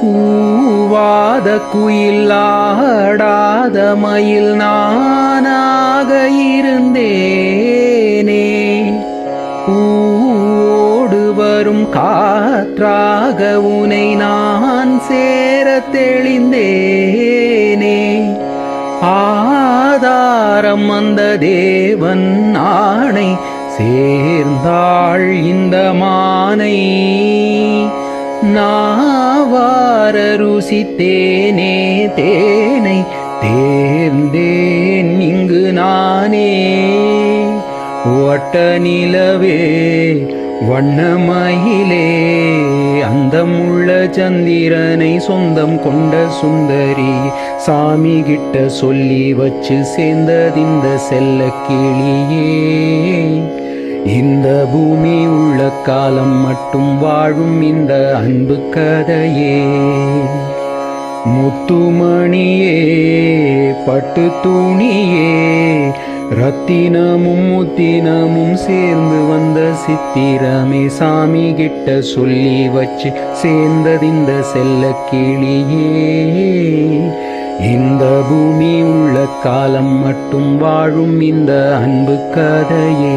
கூவாத குயில் ஆடாத மயில் நானாக இருந்தேனே, பூவோடு வரும் காற்றாக உனை நான் சேர தெளிந்தேனே. ஆதாரம் அந்த தேவன் ஆணை சேர்ந்தாள் இந்த மானை, நாவார ருசித்தேனே தேனை தேர்ந்தேன் இங்கு நானே. வட்ட நிலவே வண்ணமயிலே அந்தமுள்ள சந்திரனை சொந்தம் கொண்ட சுந்தரி, சாமி கிட்ட சொல்லி வச்சு சேர்ந்ததிந்த செல்ல கிளியே. இந்த பூமி உள்ள காலம் மட்டும் வாழும் இந்த அன்பு கதையே. முத்துமணியே பட்டு துணியே ரத்தினமும் முத்தினமும் சேர்ந்து வந்த சித்திரமே, சாமி கிட்ட சொல்லி வச்சு சேர்ந்ததிந்த செல்ல கிளியே. இந்த பூமி உள்ள காலம் மட்டும் வாழும் இந்த அன்பு கதையே.